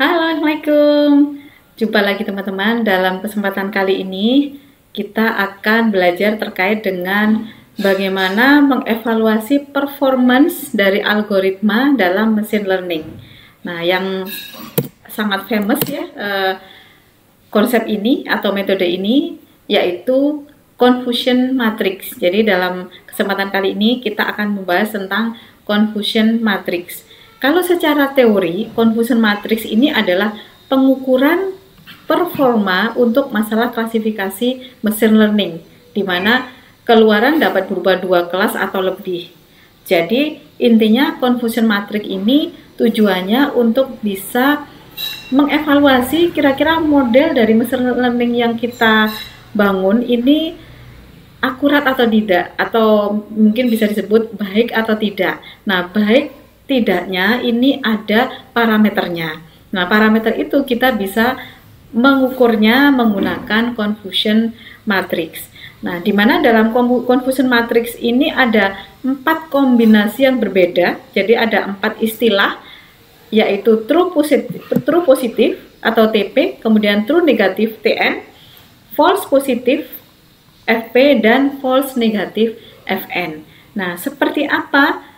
Halo, Assalamualaikum. Jumpa lagi teman-teman. Dalam kesempatan kali ini kita akan belajar terkait dengan bagaimana mengevaluasi performance dari algoritma dalam machine learning. Nah, yang sangat famous ya konsep ini atau metode ini yaitu confusion matrix. Jadi dalam kesempatan kali ini kita akan membahas tentang confusion matrix. Kalau secara teori, confusion matrix ini adalah pengukuran performa untuk masalah klasifikasi machine learning, di mana keluaran dapat berupa dua kelas atau lebih. Jadi intinya confusion matrix ini tujuannya untuk bisa mengevaluasi kira-kira model dari machine learning yang kita bangun ini akurat atau tidak, atau mungkin bisa disebut baik atau tidak. Nah, baik tidaknya ini ada parameternya. Nah, parameter itu kita bisa mengukurnya menggunakan confusion matrix. Nah, di mana dalam confusion matrix ini ada 4 kombinasi yang berbeda. Jadi ada 4 istilah, yaitu true positif atau TP, kemudian true negatif TN, false positif FP, dan false negatif FN. Nah, seperti apa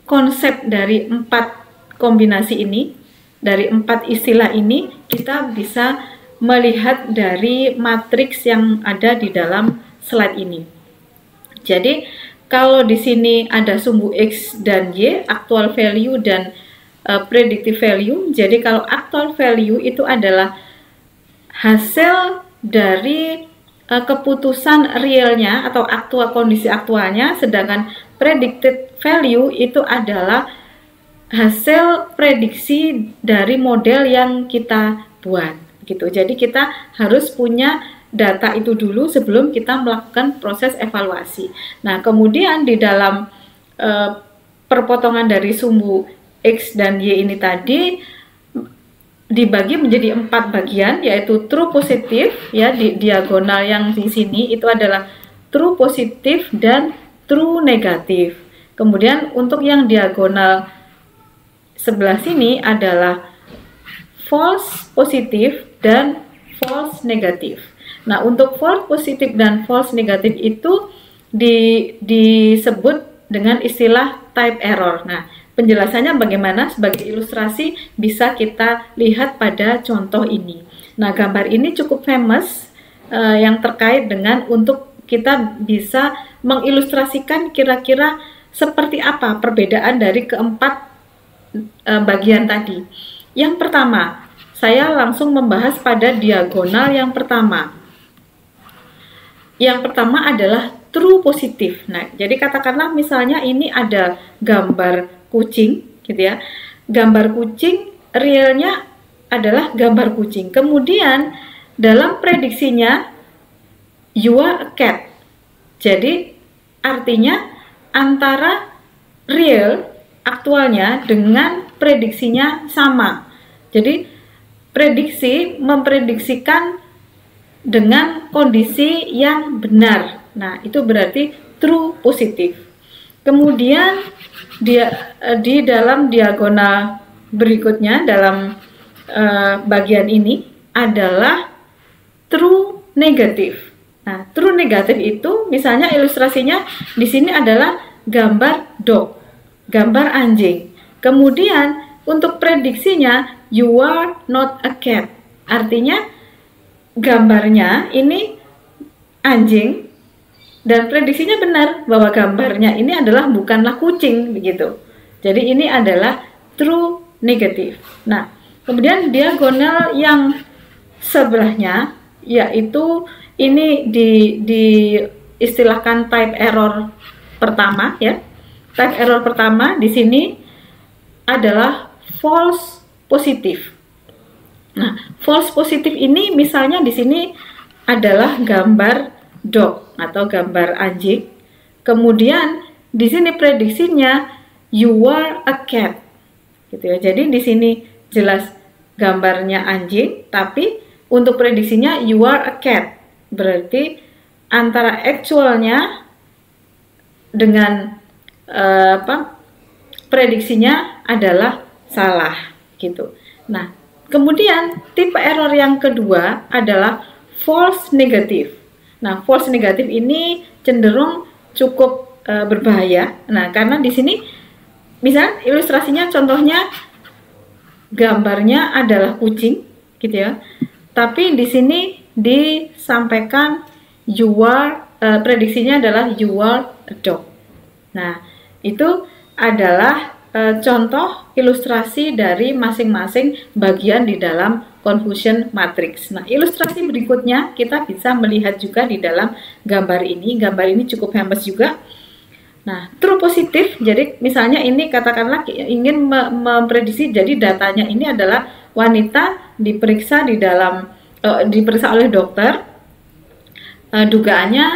konsep dari 4 kombinasi ini, dari 4 istilah ini, kita bisa melihat dari matriks yang ada di dalam slide ini. Jadi, kalau di sini ada sumbu X dan Y, actual value dan predictive value. Jadi, kalau actual value itu adalah hasil dari keputusan realnya atau kondisi aktualnya, sedangkan predicted value itu adalah hasil prediksi dari model yang kita buat gitu. Jadi kita harus punya data itu dulu sebelum kita melakukan proses evaluasi. Nah, kemudian di dalam perpotongan dari sumbu X dan Y ini tadi dibagi menjadi 4 bagian, yaitu true positif ya, di diagonal yang di sini itu adalah true positif dan true negatif. Kemudian untuk yang diagonal sebelah sini adalah false positif dan false negatif. Nah, untuk false positif dan false negatif itu disebut dengan istilah type error. Nah, penjelasannya bagaimana sebagai ilustrasi bisa kita lihat pada contoh ini. Nah, gambar ini cukup famous yang terkait dengan untuk kita bisa mengilustrasikan kira-kira seperti apa perbedaan dari keempat bagian tadi. Yang pertama, saya langsung membahas pada diagonal yang pertama. Yang pertama adalah true positif. Nah, jadi katakanlah misalnya ini ada gambar kucing, gitu ya. Gambar kucing realnya adalah gambar kucing. Kemudian dalam prediksinya you are a cat. Jadi artinya antara real aktualnya dengan prediksinya sama. Jadi prediksi memprediksikan dengan kondisi yang benar. Nah, itu berarti true positif. Kemudian di dalam diagonal berikutnya dalam bagian ini adalah true negatif. Nah, true negatif itu misalnya ilustrasinya di sini adalah gambar dog, gambar anjing. Kemudian untuk prediksinya you are not a cat. Artinya gambarnya ini anjing dan prediksinya benar bahwa gambarnya ini adalah bukanlah kucing begitu. Jadi ini adalah true negatif. Nah, kemudian diagonal yang sebelahnya yaitu ini diistilahkan type error pertama ya. Type error pertama di sini adalah false positif. Nah, false positif ini misalnya di sini adalah gambar dog atau gambar anjing. Kemudian di sini prediksinya you are a cat. Gitu ya. Jadi di sini jelas gambarnya anjing, tapi untuk prediksinya you are a cat. Berarti antara actualnya dengan prediksinya adalah salah gitu. Nah, Kemudian tipe error yang kedua adalah false negative. Nah, false negative ini cenderung cukup berbahaya. Nah, karena di sini bisa ilustrasinya, contohnya gambarnya adalah kucing, gitu ya. Tapi di sini disampaikan prediksinya adalah you are a dog. Nah, itu adalah contoh ilustrasi dari masing-masing bagian di dalam confusion matrix. Nah, ilustrasi berikutnya kita bisa melihat juga di dalam gambar ini. Gambar ini cukup famous juga. Nah, true positif, jadi misalnya ini katakanlah ingin memprediksi, jadi datanya ini adalah wanita diperiksa diperiksa oleh dokter, dugaannya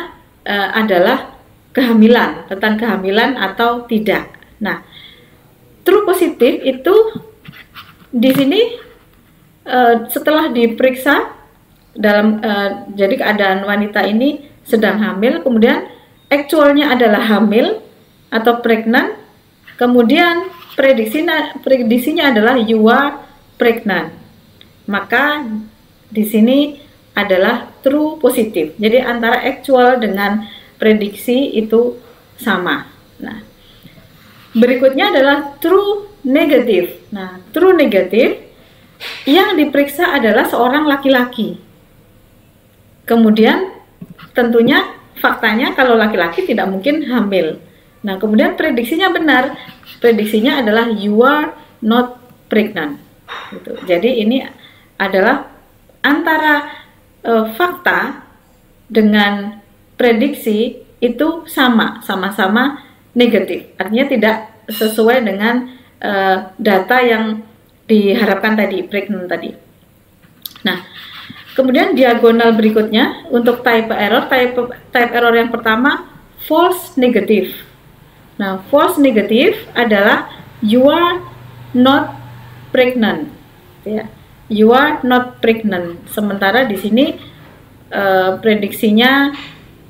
adalah kehamilan, tentang kehamilan atau tidak. Nah, true positif itu di sini setelah diperiksa jadi keadaan wanita ini sedang hamil, kemudian actualnya adalah hamil atau pregnant, kemudian prediksinya adalah you are pregnant. Maka di sini adalah true positif. Jadi antara actual dengan prediksi itu sama. Nah, berikutnya adalah true negative. Nah, true negative yang diperiksa adalah seorang laki-laki. Kemudian tentunya faktanya kalau laki-laki tidak mungkin hamil. Nah, kemudian prediksinya benar. Prediksinya adalah you are not pregnant. Gitu. Jadi ini adalah antara fakta dengan prediksi itu sama-sama negatif. Artinya tidak sesuai dengan data yang diharapkan tadi, pregnant tadi. Nah, kemudian diagonal berikutnya untuk type error yang pertama false negative. Nah, false negative adalah you are not pregnant. Ya, you are not pregnant. Sementara di sini prediksinya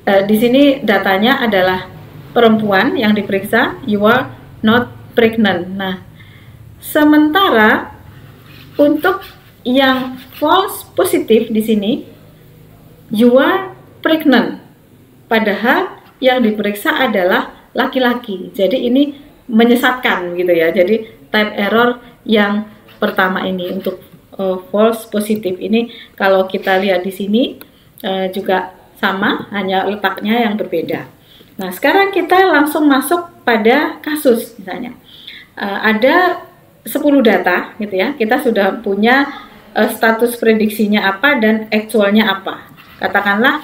di sini datanya adalah perempuan yang diperiksa, you are not pregnant. Nah, sementara untuk yang false positif di sini you are pregnant, padahal yang diperiksa adalah laki-laki. Jadi ini menyesatkan gitu ya. Jadi type error yang pertama ini untuk false positif ini kalau kita lihat di sini juga sama, hanya letaknya yang berbeda. Nah, sekarang kita langsung masuk pada kasus. Misalnya ada 10 data gitu ya. Kita sudah punya status prediksinya apa dan actualnya apa. Katakanlah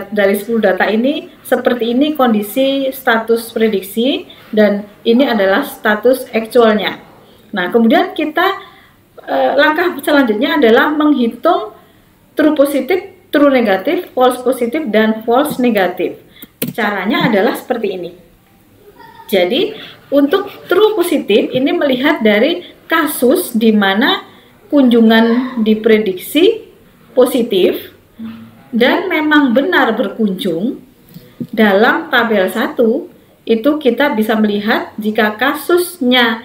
dari 10 data ini seperti ini kondisi status prediksi dan ini adalah status actualnya. Nah, kemudian kita langkah selanjutnya adalah menghitung true positif, true negatif, false positif, dan false negatif. Caranya adalah seperti ini. Jadi untuk true positif ini melihat dari kasus di mana kunjungan diprediksi positif dan memang benar berkunjung. Dalam tabel 1 itu kita bisa melihat jika kasusnya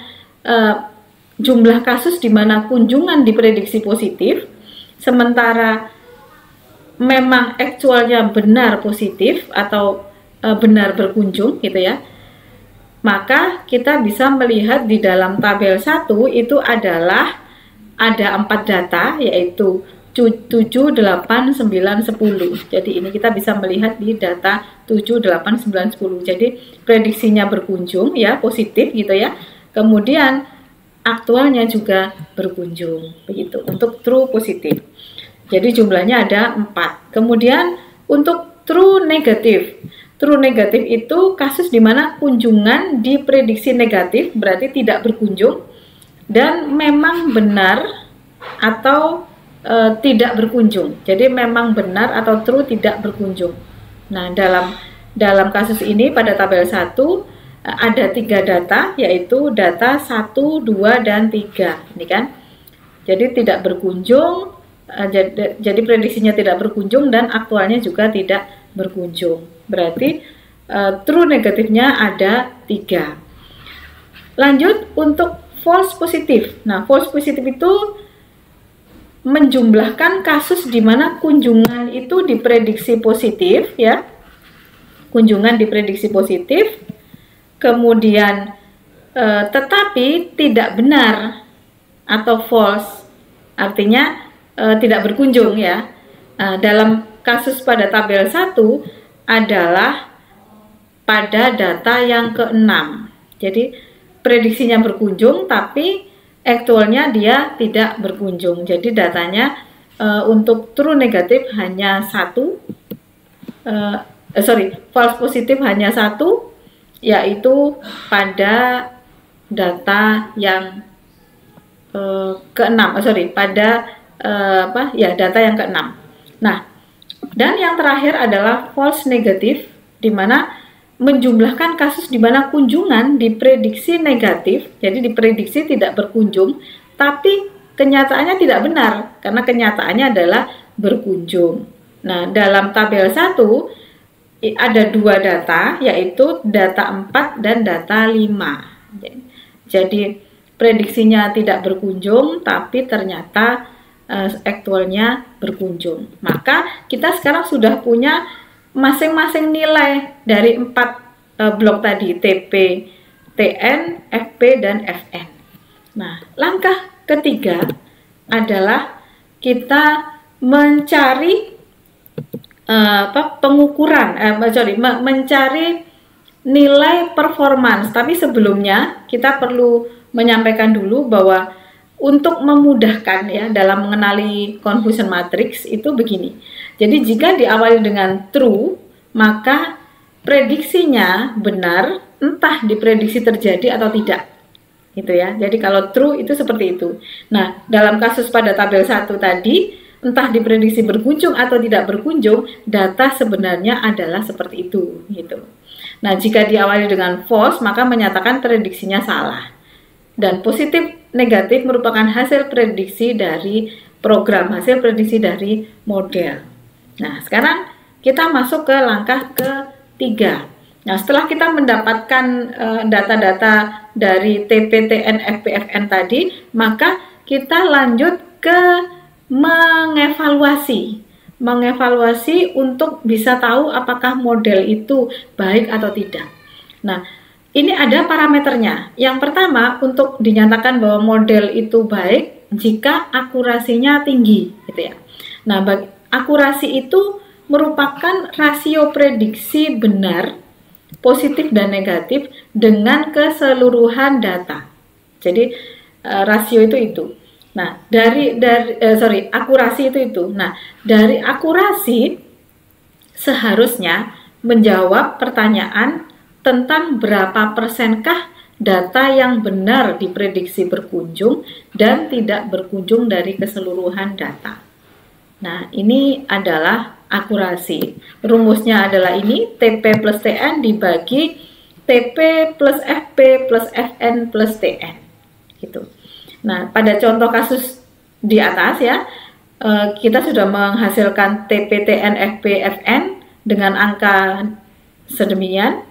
jumlah kasus di mana kunjungan diprediksi positif sementara memang aktualnya benar positif atau benar berkunjung gitu ya, maka kita bisa melihat di dalam tabel 1 itu adalah ada 4 data yaitu 7, 8, 9, 10. Jadi ini kita bisa melihat di data 7, 8, 9, 10. Jadi prediksinya berkunjung ya, positif gitu ya. Kemudian aktualnya juga berkunjung. Begitu untuk true positif. Jadi jumlahnya ada 4. Kemudian untuk true negatif. True negatif itu kasus di mana kunjungan diprediksi negatif berarti tidak berkunjung dan memang benar atau tidak berkunjung. Jadi memang benar atau true tidak berkunjung. Nah, dalam kasus ini pada tabel 1 ada 3 data yaitu data 1, 2, dan 3. Ini kan. Jadi tidak berkunjung, jadi prediksinya tidak berkunjung dan aktualnya juga tidak berkunjung. Berarti true negatifnya ada 3. Lanjut untuk false positif. Nah, false positif itu menjumlahkan kasus di mana kunjungan itu diprediksi positif, ya. Kunjungan diprediksi positif, kemudian tetapi tidak benar atau false, artinya tidak berkunjung, ya. Dalam kasus pada tabel 1 adalah pada data yang ke-6. Jadi prediksinya berkunjung tapi aktualnya dia tidak berkunjung. Jadi datanya untuk true negatif hanya false positif hanya 1, yaitu pada data yang ke-6. Data yang ke-6. Nah, dan yang terakhir adalah false negatif, di mana menjumlahkan kasus di mana kunjungan diprediksi negatif, jadi diprediksi tidak berkunjung, tapi kenyataannya tidak benar, karena kenyataannya adalah berkunjung. Nah, dalam tabel 1 ada 2 data, yaitu data 4 dan data 5. Jadi prediksinya tidak berkunjung, tapi ternyata aktualnya berkunjung. Maka kita sekarang sudah punya masing-masing nilai dari 4 blok tadi, TP, TN, FP, dan FN. Nah, langkah ketiga adalah kita mencari mencari nilai performance. Tapi sebelumnya kita perlu menyampaikan dulu bahwa untuk memudahkan, ya, dalam mengenali confusion matrix itu begini. Jadi jika diawali dengan true, maka prediksinya benar, entah diprediksi terjadi atau tidak. Gitu, ya. Jadi kalau true itu seperti itu. Nah, dalam kasus pada tabel 1 tadi, entah diprediksi berkunjung atau tidak berkunjung, data sebenarnya adalah seperti itu, gitu. Nah, jika diawali dengan false, maka menyatakan prediksinya salah. Dan positif negatif merupakan hasil prediksi dari program, hasil prediksi dari model. Nah, sekarang kita masuk ke langkah ketiga. Nah, setelah kita mendapatkan data-data dari TPTN FPFN tadi, maka kita lanjut ke mengevaluasi untuk bisa tahu apakah model itu baik atau tidak. Nah, ini ada parameternya. Yang pertama, untuk dinyatakan bahwa model itu baik jika akurasinya tinggi, gitu, ya. Nah, akurasi itu merupakan rasio prediksi benar, positif dan negatif dengan keseluruhan data. Jadi rasio itu. Nah, akurasi itu. Nah, dari akurasi seharusnya menjawab pertanyaan tentang berapa persenkah data yang benar diprediksi berkunjung dan tidak berkunjung dari keseluruhan data. Nah, ini adalah akurasi. Rumusnya adalah ini, TP plus TN dibagi TP plus FP plus FN plus TN. Gitu. Nah, pada contoh kasus di atas, ya, kita sudah menghasilkan TP, TN, FP, FN dengan angka sedemikian.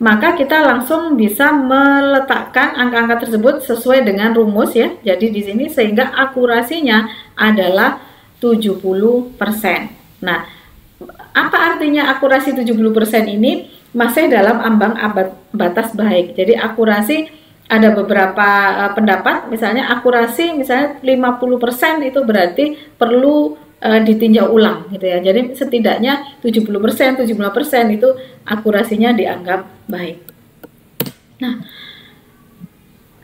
Maka kita langsung bisa meletakkan angka-angka tersebut sesuai dengan rumus, ya. Jadi di sini sehingga akurasinya adalah 70%. Nah, apa artinya akurasi 70% ini? Masih dalam ambang batas baik. Jadi akurasi ada beberapa pendapat, misalnya akurasi misalnya 50% itu berarti perlu ditinjau ulang, gitu, ya. Jadi setidaknya 70%, 75% itu akurasinya dianggap baik. Nah,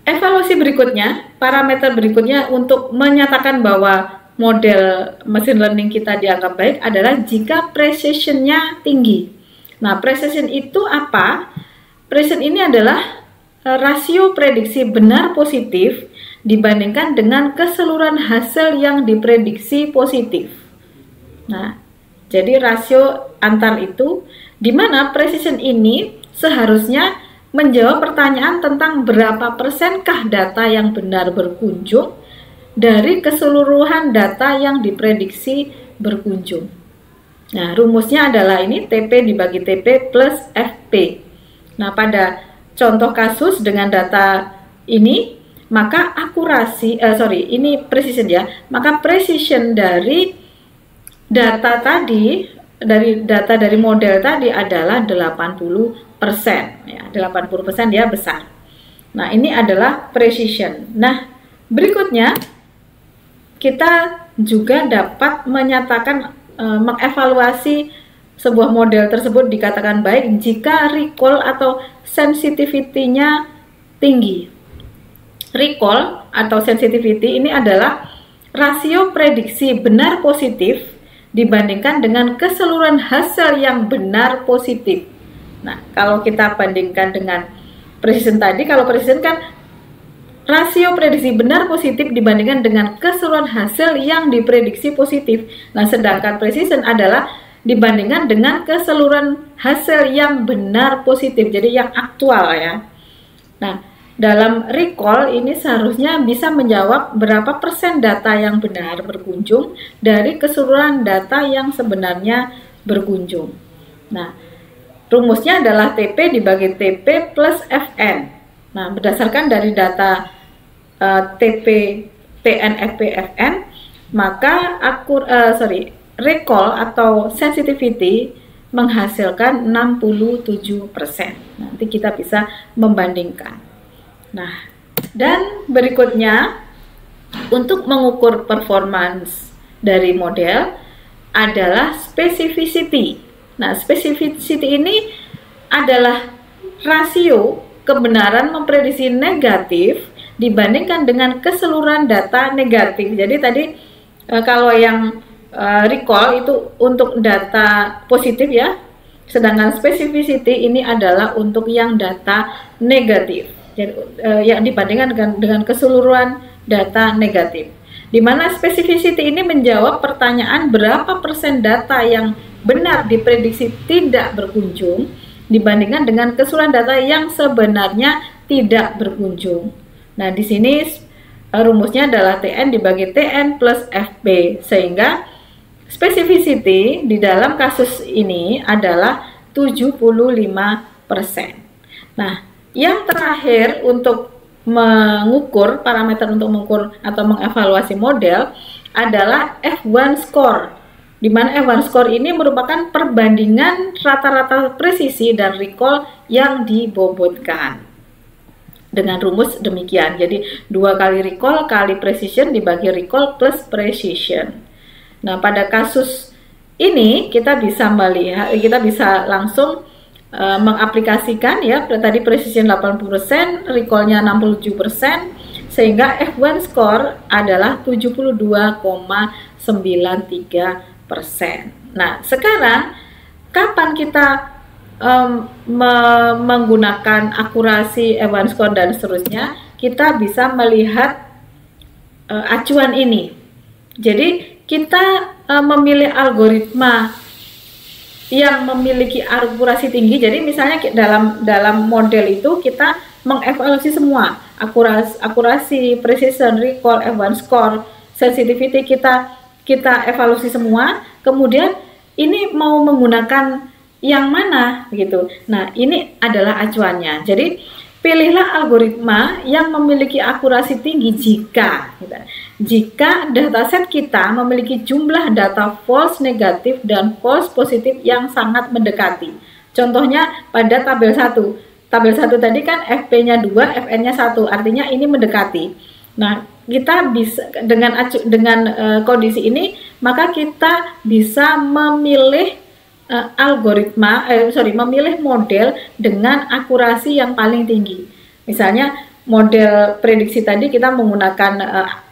evaluasi berikutnya, parameter berikutnya untuk menyatakan bahwa model machine learning kita dianggap baik adalah jika precision-nya tinggi. Nah, precision itu apa? Precision ini adalah rasio prediksi benar positif dibandingkan dengan keseluruhan hasil yang diprediksi positif. Nah, jadi rasio antar itu, di mana precision ini seharusnya menjawab pertanyaan tentang berapa persenkah data yang benar berkunjung dari keseluruhan data yang diprediksi berkunjung. Nah, rumusnya adalah ini, TP dibagi TP plus FP. Nah, pada contoh kasus dengan data ini, maka ini precision ya, maka precision dari data tadi, dari model tadi adalah 80%, ya, 80% dia besar. Nah, ini adalah precision. Nah, berikutnya kita juga dapat menyatakan, mengevaluasi sebuah model tersebut dikatakan baik jika recall atau sensitivity-nya tinggi. Recall atau sensitivity ini adalah rasio prediksi benar positif dibandingkan dengan keseluruhan hasil yang benar positif. Nah, kalau kita bandingkan dengan precision tadi, kalau precision kan rasio prediksi benar positif dibandingkan dengan keseluruhan hasil yang diprediksi positif. Nah, sedangkan precision adalah dibandingkan dengan keseluruhan hasil yang benar positif, jadi yang aktual ya. Nah, dalam recall ini seharusnya bisa menjawab berapa persen data yang benar berkunjung dari keseluruhan data yang sebenarnya berkunjung. Nah, rumusnya adalah TP dibagi TP plus FN. Nah, berdasarkan dari data TP, TN, FP, FN, maka recall atau sensitivity menghasilkan 67%. Nanti kita bisa membandingkan. Nah, dan berikutnya untuk mengukur performance dari model adalah specificity. Nah, specificity ini adalah rasio kebenaran memprediksi negatif dibandingkan dengan keseluruhan data negatif. Jadi tadi kalau yang recall itu untuk data positif ya, sedangkan specificity ini adalah untuk yang data negatif. Jadi, yang dibandingkan dengan keseluruhan data negatif. Di mana specificity ini menjawab pertanyaan berapa persen data yang benar diprediksi tidak berkunjung dibandingkan dengan keseluruhan data yang sebenarnya tidak berkunjung. Nah, di sini rumusnya adalah TN dibagi TN plus FP, sehingga specificity di dalam kasus ini adalah 75%. Nah, yang terakhir untuk mengukur parameter untuk mengukur atau mengevaluasi model adalah F1 score, di mana F1 score ini merupakan perbandingan rata-rata presisi dan recall yang dibobotkan dengan rumus demikian. Jadi 2 kali recall kali precision dibagi recall plus precision. Nah, pada kasus ini kita bisa melihat, kita bisa langsung mengaplikasikan ya, tadi precision 80%, recallnya 67%, sehingga F1 score adalah 72,93%. Nah, sekarang kapan kita menggunakan akurasi F1 score dan seterusnya, kita bisa melihat acuan ini. Jadi kita memilih algoritma yang memiliki akurasi tinggi. Jadi misalnya dalam model itu kita mengevaluasi semua akurasi, precision, recall, F1 score, sensitivity kita evaluasi semua. Kemudian ini mau menggunakan yang mana gitu. Nah, ini adalah acuannya. Jadi pilihlah algoritma yang memiliki akurasi tinggi jika dataset kita memiliki jumlah data false negatif dan false positif yang sangat mendekati. Contohnya pada tabel 1. Tabel 1 tadi kan FP-nya 2, FN-nya 1, artinya ini mendekati. Nah, kita bisa dengan kondisi ini, maka kita bisa memilih memilih model dengan akurasi yang paling tinggi. Misalnya model prediksi tadi kita menggunakan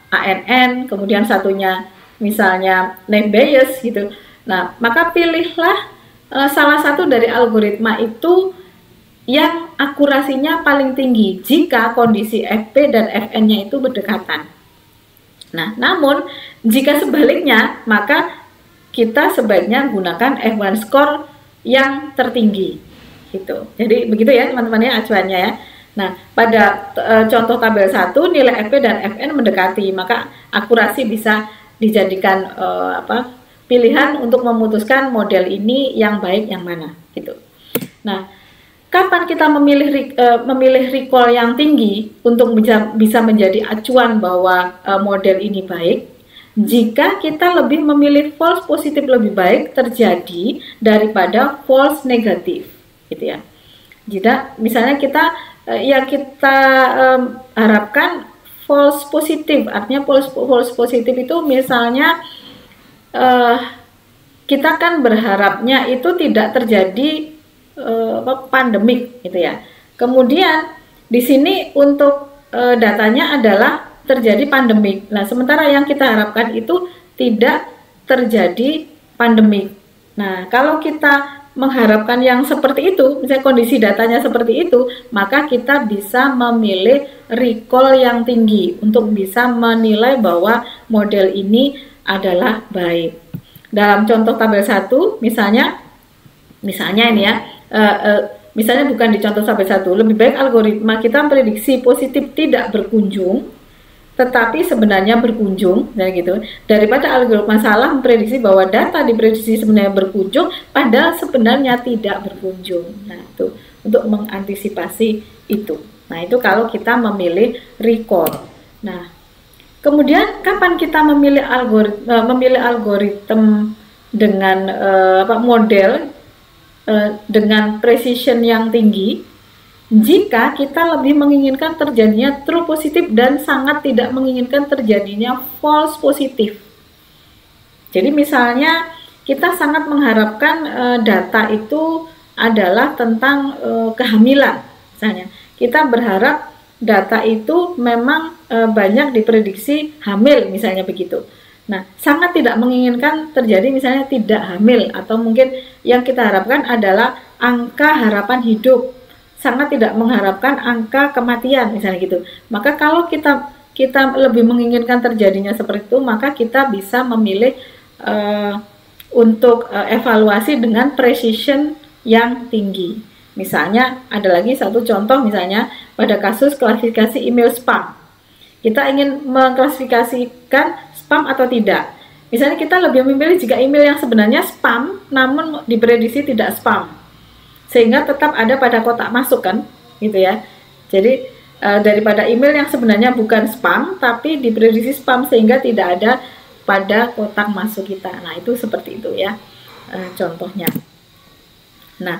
ANN, kemudian satunya misalnya naive Bayes gitu. Nah, maka pilihlah salah satu dari algoritma itu yang akurasinya paling tinggi jika kondisi FP dan FN-nya itu berdekatan. Nah, namun jika sebaliknya, maka kita sebaiknya gunakan F1 score yang tertinggi gitu. Jadi begitu ya teman-teman ya acuannya ya. Nah, pada contoh tabel 1 nilai FP dan FN mendekati, maka akurasi bisa dijadikan pilihan untuk memutuskan model ini yang baik yang mana gitu. Nah, kapan kita memilih recall yang tinggi untuk bisa menjadi acuan bahwa model ini baik? Jika kita lebih memilih false positif lebih baik terjadi daripada false negatif, gitu ya. Jika misalnya kita harapkan false positif, artinya false positif itu misalnya kita kan berharapnya itu tidak terjadi pandemik, gitu ya. Kemudian di sini untuk datanya adalah terjadi pandemik. Nah, sementara yang kita harapkan itu tidak terjadi pandemik. Nah, kalau kita mengharapkan yang seperti itu, misalnya kondisi datanya seperti itu, maka kita bisa memilih recall yang tinggi untuk bisa menilai bahwa model ini adalah baik. Dalam contoh tabel 1, misalnya ini ya, misalnya bukan di contoh tabel 1, lebih baik algoritma kita prediksi positif tidak berkunjung tetapi sebenarnya berkunjung, ya gitu, daripada algoritma salah memprediksi bahwa data diprediksi sebenarnya berkunjung padahal sebenarnya tidak berkunjung. Nah, itu untuk mengantisipasi itu. Nah, itu kalau kita memilih recall. Nah, kemudian kapan kita memilih algoritma dengan model dengan precision yang tinggi? Jika kita lebih menginginkan terjadinya true positif dan sangat tidak menginginkan terjadinya false positif. Jadi misalnya kita sangat mengharapkan data itu adalah tentang kehamilan. Misalnya kita berharap data itu memang banyak diprediksi hamil, misalnya begitu. Nah, sangat tidak menginginkan terjadi misalnya tidak hamil, atau mungkin yang kita harapkan adalah angka harapan hidup, sangat tidak mengharapkan angka kematian, misalnya gitu. Maka kalau kita lebih menginginkan terjadinya seperti itu, maka kita bisa memilih untuk evaluasi dengan precision yang tinggi. Misalnya ada lagi satu contoh, misalnya pada kasus klasifikasi email spam. Kita ingin mengklasifikasikan spam atau tidak. Misalnya kita lebih memilih jika email yang sebenarnya spam namun diprediksi tidak spam, sehingga tetap ada pada kotak masuk kan, gitu ya. Jadi daripada email yang sebenarnya bukan spam tapi diprediksi spam sehingga tidak ada pada kotak masuk kita. Nah, itu seperti itu ya contohnya. Nah,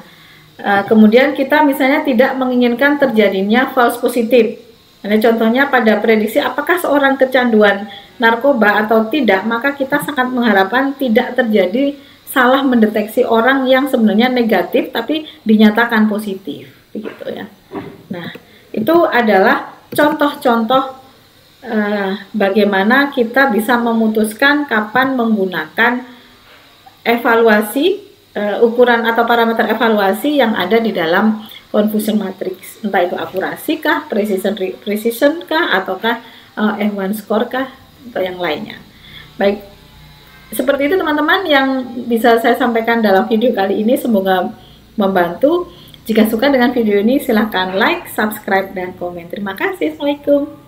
kemudian kita misalnya tidak menginginkan terjadinya false positif. Nah, contohnya pada prediksi apakah seorang kecanduan narkoba atau tidak, maka kita sangat mengharapkan tidak terjadi salah mendeteksi orang yang sebenarnya negatif tapi dinyatakan positif, begitu ya. Nah, itu adalah contoh-contoh bagaimana kita bisa memutuskan kapan menggunakan evaluasi, ukuran atau parameter evaluasi yang ada di dalam confusion matrix, entah itu akurasi kah, precision kah, ataukah F1 score kah, atau yang lainnya. Baik, seperti itu teman-teman yang bisa saya sampaikan dalam video kali ini, semoga membantu. Jika suka dengan video ini silahkan like, subscribe, dan komen. Terima kasih. Assalamualaikum.